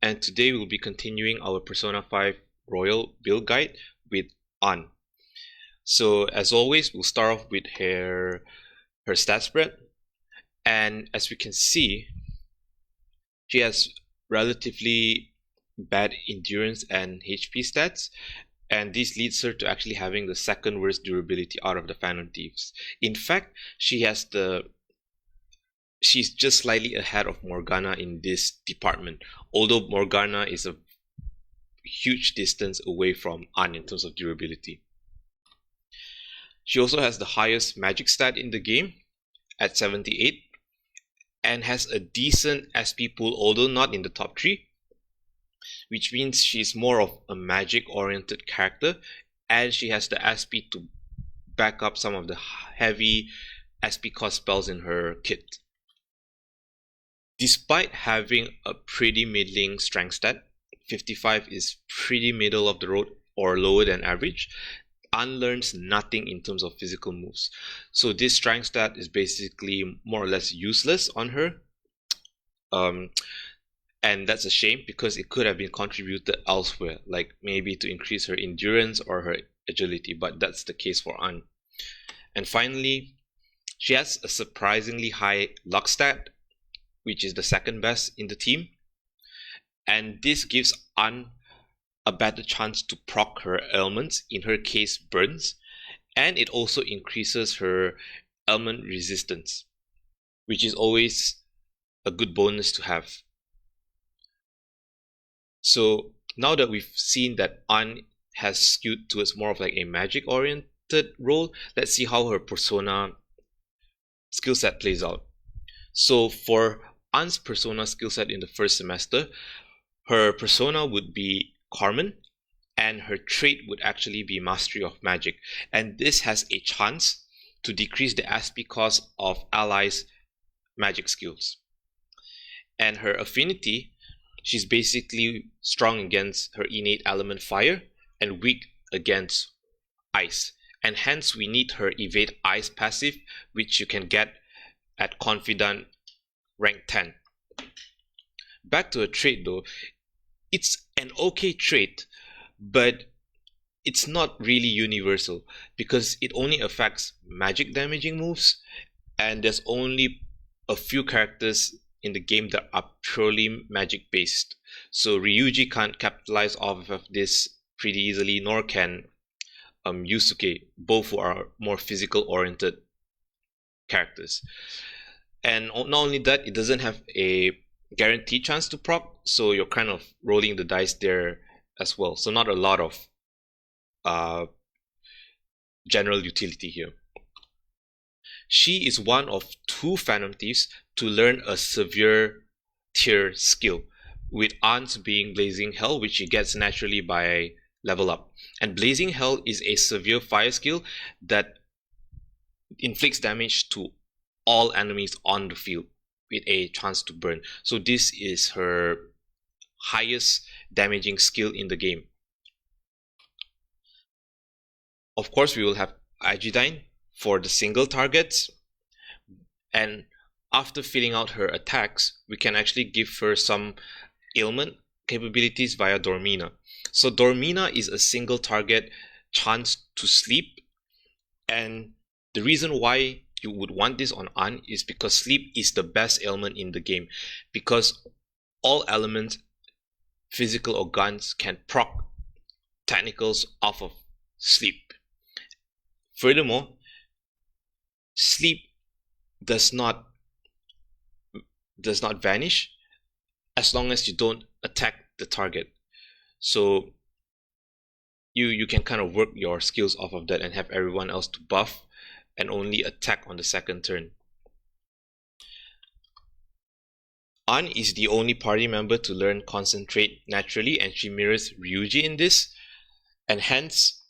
and today we'll be continuing our Persona 5 Royal build guide with An. So as always, we'll start off with her stat spread, and as we can see, she has relatively bad endurance and HP stats, and this leads her to actually having the second worst durability out of the Phantom Thieves. In fact, she's just slightly ahead of Morgana in this department, although Morgana is a huge distance away from An in terms of durability. She also has the highest magic stat in the game at 78 and has a decent SP pool, although not in the top 3, which means she's more of a magic oriented character, and she has the SP to back up some of the heavy SP cost spells in her kit. Despite having a pretty middling strength stat, 55 is pretty middle of the road or lower than average, An learns nothing in terms of physical moves. So this strength stat is basically more or less useless on her. And that's a shame because it could have been contributed elsewhere, like maybe to increase her endurance or her agility, but that's the case for An. And finally, she has a surprisingly high luck stat, which is the second best in the team. And this gives An a better chance to proc her ailments, in her case burns, and it also increases her ailment resistance, which is always a good bonus to have. So now that we've seen that An has skewed towards more of like a magic oriented role, let's see how her persona skill set plays out. So for An's persona skill set in the first semester, her persona would be Carmen, and her trait would actually be Mastery of Magic, and this has a chance to decrease the SP cost of allies' magic skills. And her affinity, she's basically strong against her innate element fire and weak against ice, and hence we need her evade ice passive, which you can get at Confidant rank 10. Back to her trait though, it's an okay trait, but it's not really universal because it only affects magic damaging moves, and there's only a few characters in the game that are purely magic based. So Ryuji can't capitalize off of this pretty easily, nor can Yusuke, both who are more physical oriented characters. And not only that, it doesn't have a guaranteed chance to proc, so you're kind of rolling the dice there as well. So not a lot of general utility here. She is one of 2 Phantom Thieves to learn a severe tier skill, with An's being Blazing Hell, which she gets naturally by level up. And Blazing Hell is a severe fire skill that inflicts damage to all enemies on the field with a chance to burn. So this is her highest damaging skill in the game. Of course, we will have Aegidine for the single targets, and after filling out her attacks, we can actually give her some ailment capabilities via Dormina. So Dormina is a single target chance to sleep, and the reason why you would want this on An is because sleep is the best ailment in the game, because all elements, physical or guns, can proc technicals off of sleep. Furthermore, sleep does not vanish as long as you don't attack the target. So you can kind of work your skills off of that and have everyone else to buff and only attack on the second turn. An is the only party member to learn Concentrate naturally, and she mirrors Ryuji in this, and hence,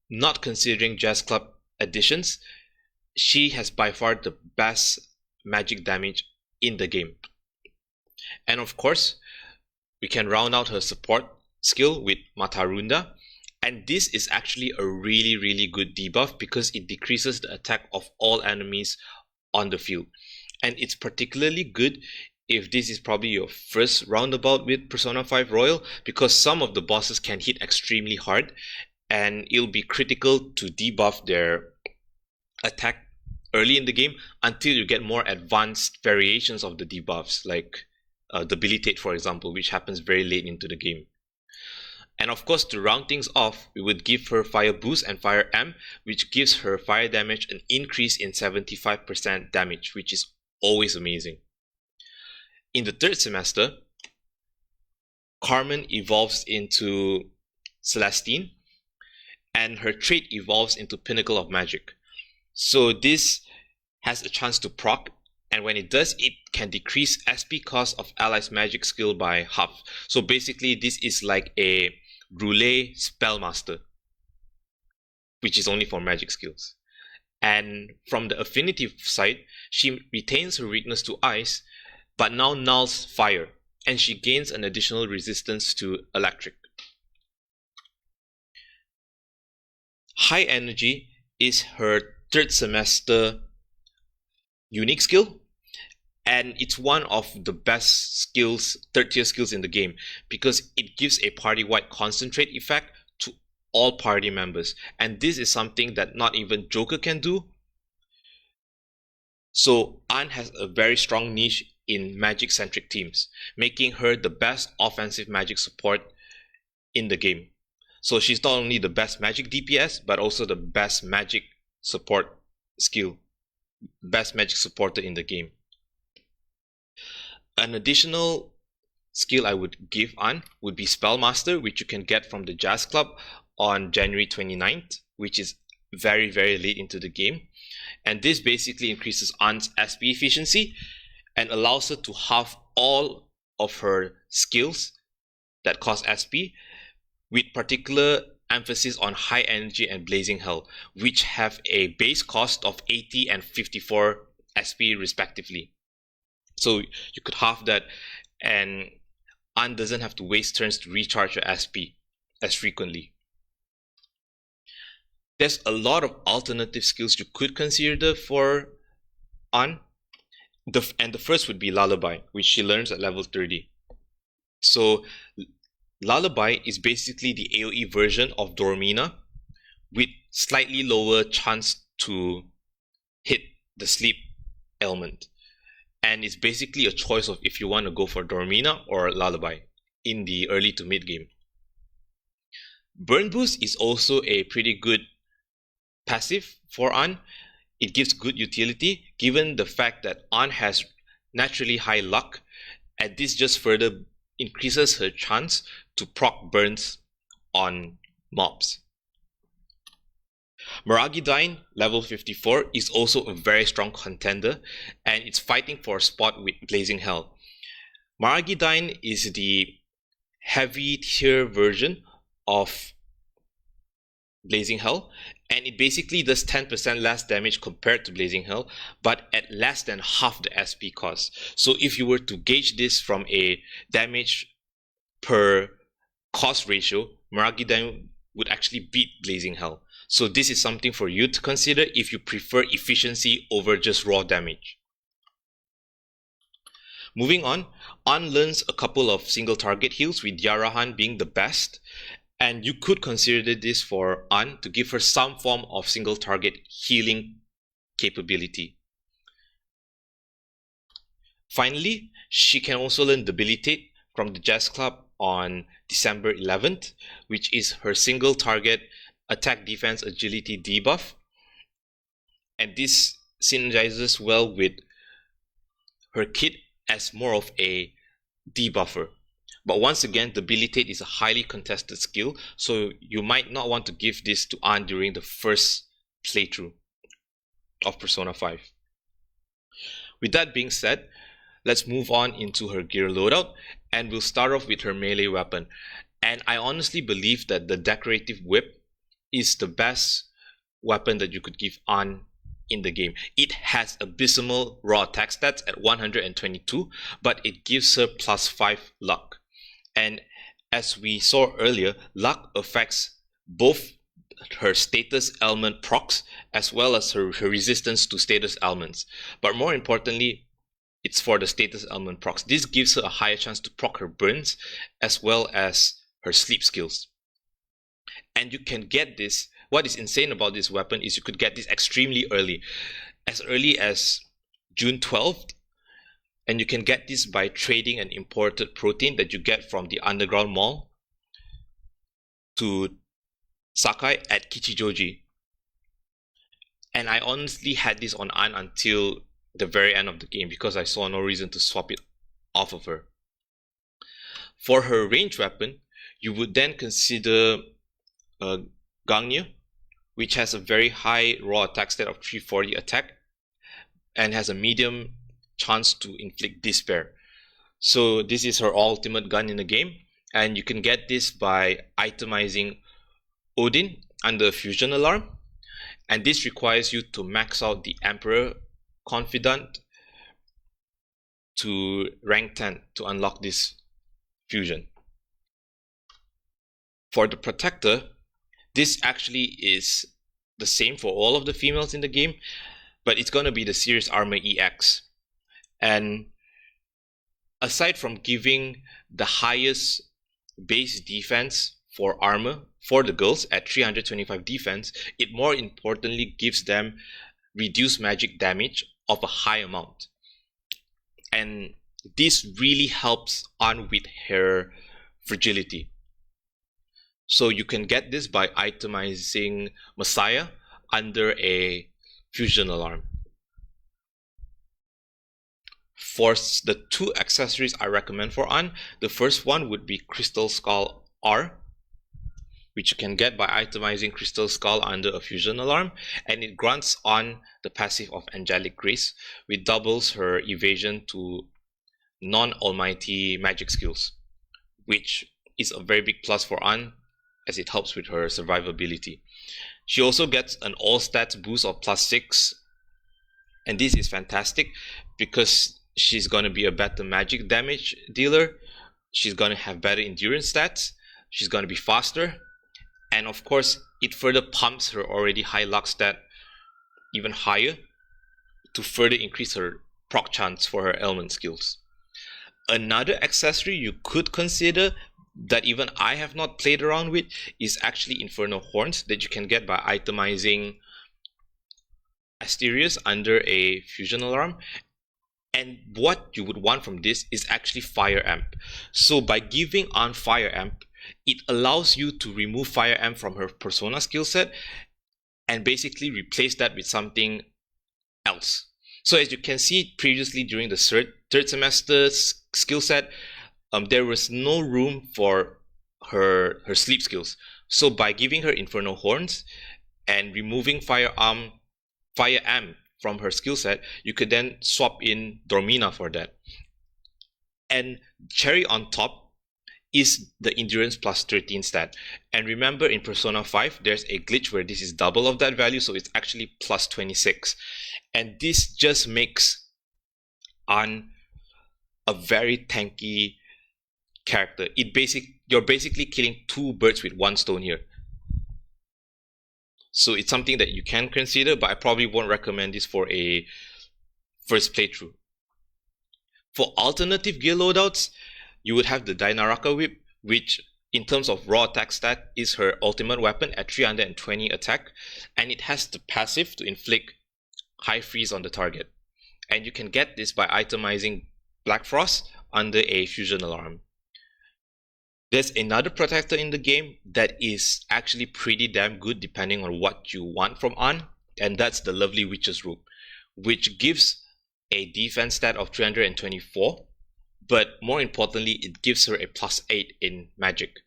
not considering Jazz Club additions, she has by far the best magic damage in the game. And of course, we can round out her support skill with Matarunda, and this is actually a really good debuff because it decreases the attack of all enemies on the field. And it's particularly good if this is probably your first roundabout with Persona 5 Royal, because some of the bosses can hit extremely hard and it'll be critical to debuff their attack early in the game until you get more advanced variations of the debuffs, like debilitate, for example, which happens very late into the game. And of course, to round things off, we would give her Fire Boost and Fire M, which gives her fire damage an increase in 75% damage, which is always amazing. In the third semester, Carmen evolves into Celestine, and her trait evolves into Pinnacle of Magic. So this has a chance to proc, and when it does, it can decrease SP cost of allies' magic skill by half. So basically, this is like a Roulette Spellmaster, which is only for magic skills. And from the affinity side, she retains her weakness to ice, but now nulls fire, and she gains an additional resistance to electric. High Energy is her third semester unique skill, and it's one of the best skills, third tier skills in the game, because it gives a party-wide concentrate effect to all party members, and this is something that not even Joker can do. So Anne has a very strong niche in magic-centric teams, making her the best offensive magic support in the game. So she's not only the best magic DPS, but also the best magic support skill, best magic supporter in the game. An additional skill I would give Anne would be Spellmaster, which you can get from the Jazz Club on January 29th, which is very, very late into the game. And this basically increases Anne's SP efficiency and allows her to halve all of her skills that cost SP, with particular emphasis on High Energy and Blazing Hell, which have a base cost of 80 and 54 SP respectively. So you could halve that, and Anne doesn't have to waste turns to recharge her SP as frequently. There's a lot of alternative skills you could consider for Anne. And the first would be Lullaby, which she learns at level 30. So Lullaby is basically the AoE version of Dormina, with slightly lower chance to hit the sleep element. And it's basically a choice of if you want to go for Dormina or Lullaby in the early to mid game. Burn Boost is also a pretty good passive for Anne. It gives good utility given the fact that Anne has naturally high luck, and this just further increases her chance to proc burns on mobs. Maragidine, level 54, is also a very strong contender, and it's fighting for a spot with Blazing Hell. Maragidine is the heavy tier version of Blazing Hell, and it basically does 10% less damage compared to Blazing Hell, but at less than half the SP cost. So if you were to gauge this from a damage per cost ratio, Maragidine would actually beat Blazing Hell. So this is something for you to consider if you prefer efficiency over just raw damage. Moving on, Anne learns a couple of single target heals, with Yarahan being the best, and you could consider this for Anne to give her some form of single target healing capability. Finally, she can also learn Debilitate from the Jazz Club on December 11th, which is her single target attack, defense, agility debuff, and this synergizes well with her kit as more of a debuffer. But once again, Debilitate is a highly contested skill, so you might not want to give this to Anne during the first playthrough of Persona 5. With that being said, let's move on into her gear loadout, and we'll start off with her melee weapon. And I honestly believe that the Decorative Whip is the best weapon that you could give Anne in the game. It has abysmal raw attack stats at 122, but it gives her plus 5 luck. And as we saw earlier, luck affects both her status element procs as well as her resistance to status elements. But more importantly, it's for the status element procs. This gives her a higher chance to proc her burns as well as her sleep skills. And you can get this. What is insane about this weapon is you could get this extremely early as June 12th. And you can get this by trading an imported protein that you get from the underground mall to Sakai at Kichijoji. And I honestly had this on An until the very end of the game because I saw no reason to swap it off of her. For her range weapon, you would then consider Gangnyu, which has a very high raw attack stat of 340 attack and has a medium chance to inflict despair. So this is her ultimate gun in the game, and you can get this by itemizing Odin under Fusion Alarm, and this requires you to max out the Emperor Confidant to rank 10 to unlock this fusion. For the Protector, this actually is the same for all of the females in the game, but it's going to be the Series Armor EX. And aside from giving the highest base defense for armor for the girls at 325 defense, it more importantly gives them reduced magic damage of a high amount. And this really helps on with her fragility. So you can get this by itemizing Messiah under a Fusion Alarm. For the two accessories I recommend for An, the first one would be Crystal Skull R, which you can get by itemizing Crystal Skull under a Fusion Alarm, and it grants An the passive of Angelic Grace, which doubles her evasion to non-almighty magic skills, which is a very big plus for An as it helps with her survivability. She also gets an all stats boost of +6, and this is fantastic because she's going to be a better magic damage dealer, she's going to have better endurance stats, she's going to be faster, and of course it further pumps her already high luck stat even higher to further increase her proc chance for her element skills. Another accessory you could consider that even I have not played around with is actually Infernal Horns that you can get by itemizing Asterius under a Fusion Alarm. And what you would want from this is actually Fire Amp. So by giving An Fire Amp, it allows you to remove Fire Amp from her Persona skill set and basically replace that with something else. So as you can see previously during the third semester skill set, there was no room for her sleep skills. So by giving her Infernal Horns and removing Fire Amp from her skill set, you could then swap in Dormina for that. And cherry on top is the Endurance +13 stat. And remember, in Persona 5, there's a glitch where this is double of that value, so it's actually +26. And this just makes An a very tanky character. You're basically killing two birds with one stone here. So it's something that you can consider, but I probably won't recommend this for a first playthrough. For alternative gear loadouts, you would have the Dainaraka Whip, which in terms of raw attack stat is her ultimate weapon at 320 attack, and it has the passive to inflict high freeze on the target. And you can get this by itemizing Black Frost under a Fusion Alarm. There's another protector in the game that is actually pretty damn good depending on what you want from An, and that's the Lovely Witch's Robe, which gives a defense stat of 324, but more importantly, it gives her a +8 in magic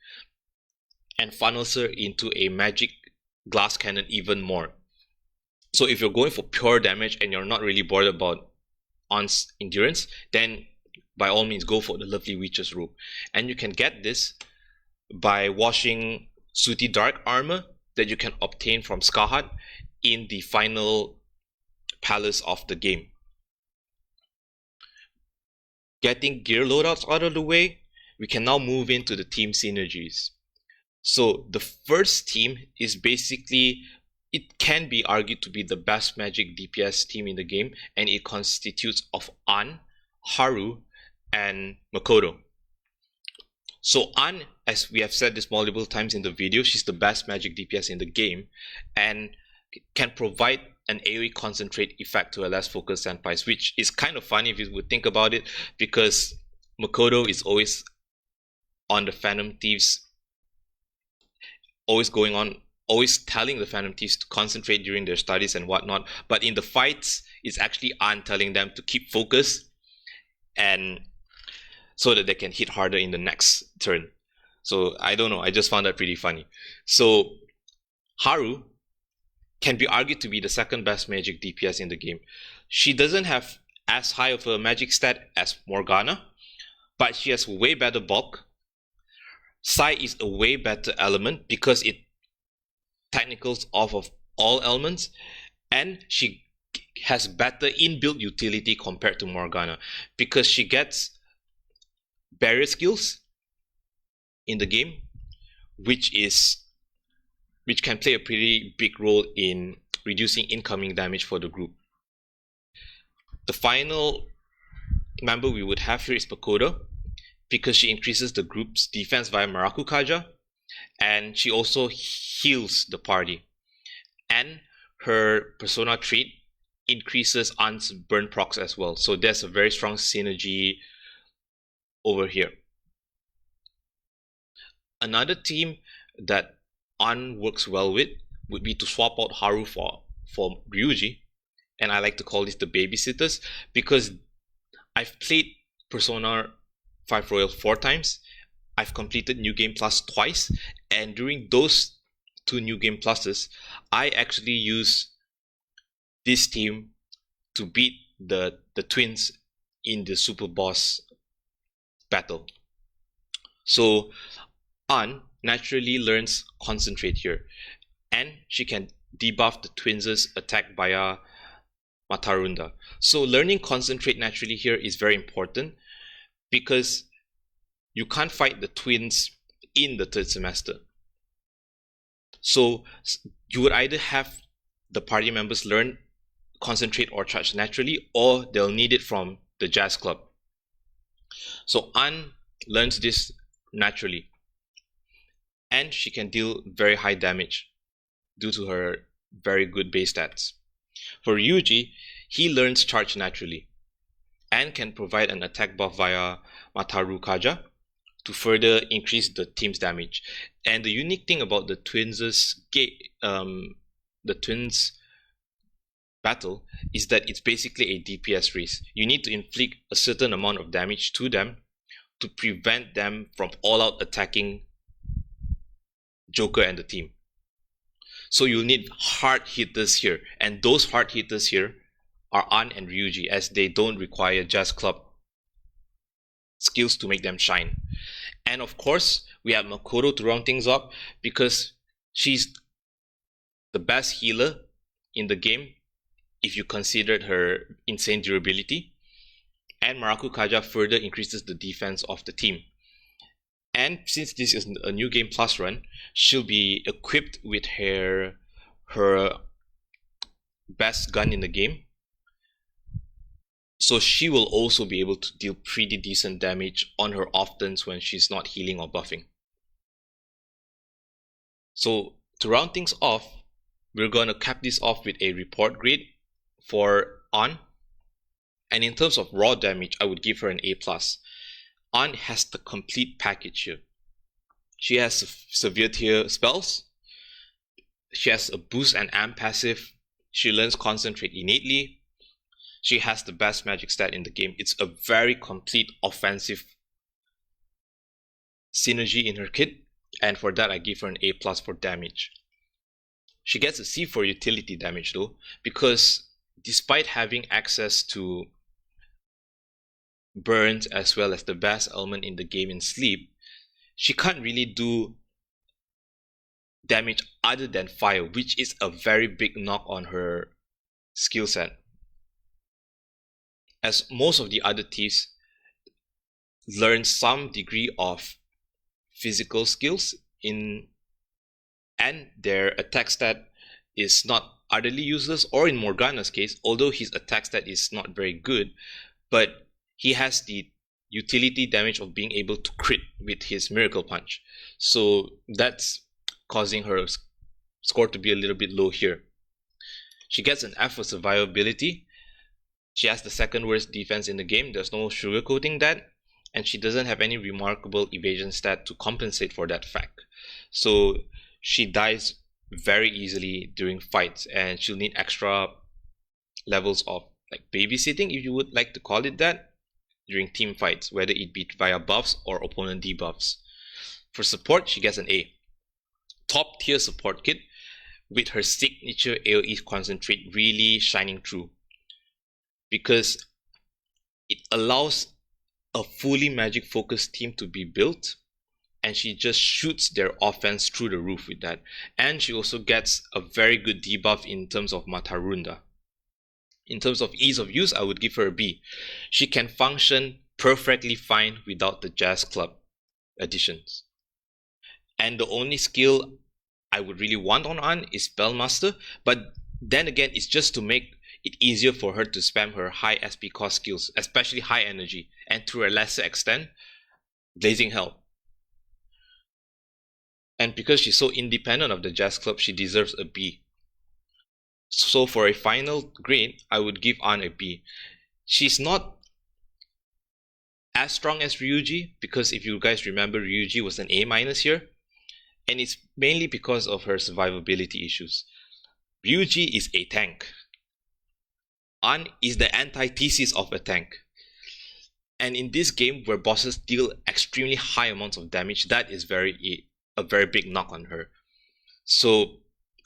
and funnels her into a magic glass cannon even more. So if you're going for pure damage and you're not really bothered about An's endurance, then by all means go for the Lovely Witch's Robe. And you can get this by washing Sooty Dark armor that you can obtain from Skahat in the final palace of the game. Getting gear loadouts out of the way, we can now move into the team synergies. So the first team is basically, it can be argued to be the best magic DPS team in the game, and it constitutes of An, Haru, and Makoto. So An, as we have said this multiple times in the video, she's the best magic DPS in the game and can provide an AoE concentrate effect to a less focused senpais, which is kind of funny if you would think about it, because Makoto is always on the Phantom Thieves, always telling the Phantom Thieves to concentrate during their studies and whatnot. But in the fights, it's actually An telling them to keep focused and so that they can hit harder in the next turn. So I don't know, I just found that pretty funny. So Haru can be argued to be the second best magic DPS in the game. She doesn't have as high of a magic stat as Morgana, but she has way better bulk. Sai is a way better element because it technicals off of all elements, and she has better inbuilt utility compared to Morgana because she gets barrier skills in the game, which can play a pretty big role in reducing incoming damage for the group. The final member we would have here is Makoto, because she increases the group's defense via Maraku Kaja, and she also heals the party. And her persona trait increases An's burn procs as well. So there's a very strong synergy over here. Another team that An works well with would be to swap out Haru for Ryuji, and I like to call this the babysitters because I've played Persona 5 Royal 4 times. I've completed New Game Plus twice, and during those 2 New Game Pluses, I actually use this team to beat the twins in the Super Boss battle. So An naturally learns Concentrate here, and she can debuff the twins' attack via Matarunda. So learning Concentrate naturally here is very important because you can't fight the twins in the third semester. So you would either have the party members learn Concentrate or Charge naturally, or they'll need it from the jazz club. So An learns this naturally, and she can deal very high damage due to her very good base stats. For Ryuji, he learns Charge naturally and can provide an attack buff via Mataru Kaja to further increase the team's damage. And the unique thing about the twins' battle is that it's basically a DPS race. You need to inflict a certain amount of damage to them to prevent them from all-out attacking Joker and the team. So you'll need hard hitters here, and those hard hitters here are An and Ryuji, as they don't require Jazz Club skills to make them shine. And of course, we have Makoto to round things up because she's the best healer in the game if you considered her insane durability. And Maraku Kaja further increases the defense of the team. And since this is a New Game Plus run, she'll be equipped with her best gun in the game. So she will also be able to deal pretty decent damage on her off turns when she's not healing or buffing. So to round things off, we're going to cap this off with a report grade for An. And in terms of raw damage, I would give her an A+. An has the complete package here. She has severe tier spells. She has a boost and amp passive. She learns Concentrate innately. She has the best magic stat in the game. It's a very complete offensive synergy in her kit, and for that I give her an A+ for damage. She gets a C for utility damage though, because despite having access to burns as well as the best element in the game in sleep, she can't really do damage other than fire, which is a very big knock on her skill set, as most of the other thieves learn some degree of physical skills and their attack stat is not utterly useless, or in Morgana's case, although his attack stat is not very good, but he has the utility damage of being able to crit with his Miracle Punch. So that's causing her score to be a little bit low here. She gets an F for survivability. She has the second worst defense in the game, there's no sugarcoating that, and she doesn't have any remarkable evasion stat to compensate for that fact. So she dies very easily during fights, and she'll need extra levels of like babysitting, if you would like to call it that, during team fights, whether it be via buffs or opponent debuffs. For support, she gets an A. Top tier support kit with her signature AoE concentrate really shining through, because it allows a fully magic focused team to be built, and she just shoots their offense through the roof with that. And she also gets a very good debuff in terms of Matarunda. In terms of ease of use, I would give her a B. She can function perfectly fine without the Jazz Club additions. And the only skill I would really want on is Spellmaster, but then again, it's just to make it easier for her to spam her high SP cost skills, especially high energy, and to a lesser extent, Blazing Hell. And because she's so independent of the Jazz Club, she deserves a B. So for a final grade, I would give An a B. She's not as strong as Ryuji, because if you guys remember, Ryuji was an A- here, and it's mainly because of her survivability issues. Ryuji is a tank. An is the antithesis of a tank. And in this game where bosses deal extremely high amounts of damage, that is a very big knock on her. So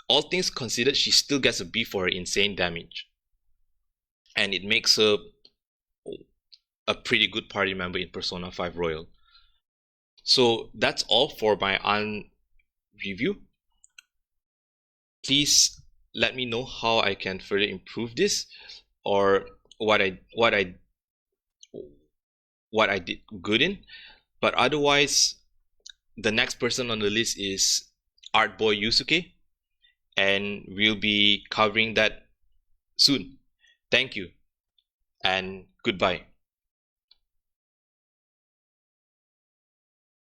all things considered, she still gets a B for her insane damage. And it makes her a pretty good party member in Persona 5 Royal. So that's all for my An review. Please let me know how I can further improve this, or what I did good in. But otherwise, the next person on the list is Art Boy Yusuke, and we'll be covering that soon. Thank you, and goodbye.